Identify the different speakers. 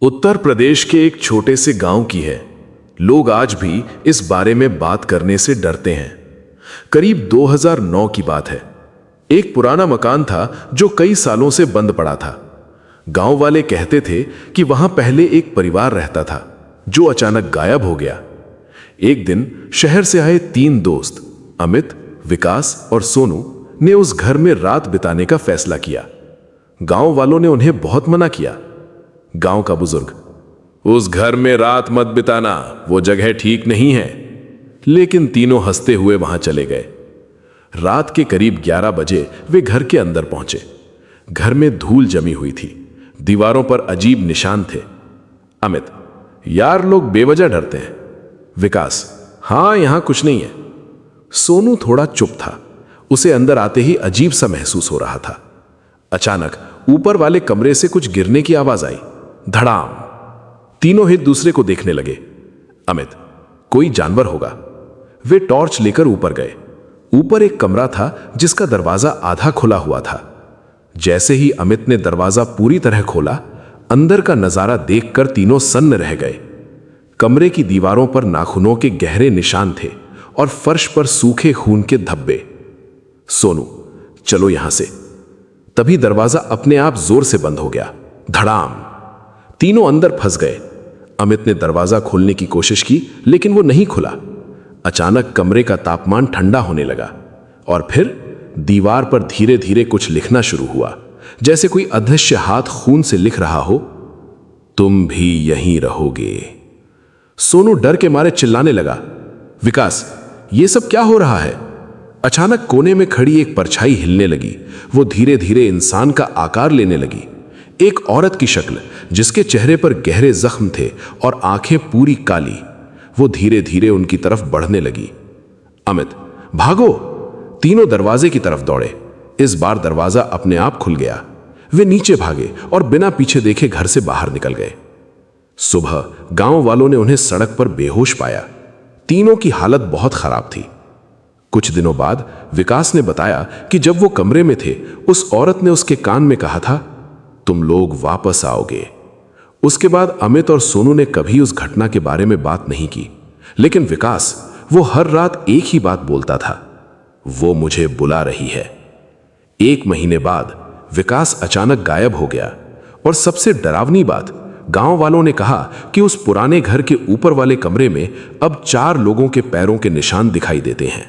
Speaker 1: उत्तर प्रदेश के एक छोटे से गांव की है। लोग आज भी इस बारे में बात करने से डरते हैं। करीब 2009 की बात है। एक पुराना मकान था जो कई सालों से बंद पड़ा था। गांव वाले कहते थे कि वहां पहले एक परिवार रहता था जो अचानक गायब हो गया। एक दिन शहर से आए 3 दोस्त अमित, विकास और सोनू ने उस घर में रात बिताने का फैसला किया। गांव वालों ने उन्हें बहुत मना किया। गांव का बुजुर्ग, उस घर में रात मत बिताना, वो जगह ठीक नहीं है। लेकिन तीनों हंसते हुए वहां चले गए। रात के करीब 11 बजे वे घर के अंदर पहुंचे। घर में धूल जमी हुई थी, दीवारों पर अजीब निशान थे। अमित, यार लोग बेवजह डरते हैं। विकास, हां यहां कुछ नहीं है। सोनू थोड़ा चुप था, उसे अंदर आते ही अजीब सा महसूस हो रहा था। अचानक ऊपर वाले कमरे से कुछ गिरने की आवाज आई, धड़ाम। तीनों एक दूसरे को देखने लगे। अमित, कोई जानवर होगा। वे टॉर्च लेकर ऊपर गए। ऊपर एक कमरा था जिसका दरवाजा आधा खुला हुआ था। जैसे ही अमित ने दरवाजा पूरी तरह खोला, अंदर का नजारा देखकर तीनों सन्न रह गए। कमरे की दीवारों पर नाखूनों के गहरे निशान थे और फर्श पर सूखे खून के धब्बे। सोनू, चलो यहां से। तभी दरवाजा अपने आप जोर से बंद हो गया, धड़ाम। तीनों अंदर फंस गए। अमित ने दरवाजा खोलने की कोशिश की लेकिन वो नहीं खुला। अचानक कमरे का तापमान ठंडा होने लगा और फिर दीवार पर धीरे धीरे कुछ लिखना शुरू हुआ, जैसे कोई अदृश्य हाथ खून से लिख रहा हो, तुम भी यहीं रहोगे। सोनू डर के मारे चिल्लाने लगा, विकास, ये सब क्या हो रहा है? अचानक कोने में खड़ी एक परछाई हिलने लगी। वो धीरे धीरे इंसान का आकार लेने लगी। एक औरत की शक्ल जिसके चेहरे पर गहरे जख्म थे और आंखें पूरी काली। वो धीरे धीरे उनकी तरफ बढ़ने लगी। अमित, भागो! तीनों दरवाजे की तरफ दौड़े। इस बार दरवाजा अपने आप खुल गया। वे नीचे भागे और बिना पीछे देखे घर से बाहर निकल गए। सुबह गांव वालों ने उन्हें सड़क पर बेहोश पाया। तीनों की हालत बहुत खराब थी। कुछ दिनों बाद विकास ने बताया कि जब वो कमरे में थे, उस औरत ने उसके कान में कहा था, तुम लोग वापस आओगे। उसके बाद अमित और सोनू ने कभी उस घटना के बारे में बात नहीं की। लेकिन विकास, वो हर रात एक ही बात बोलता था, वो मुझे बुला रही है। 1 महीने बाद विकास अचानक गायब हो गया और सबसे डरावनी बात, गांव वालों ने कहा कि उस पुराने घर के ऊपर वाले कमरे में अब 4 लोगों के पैरों के निशान दिखाई देते हैं।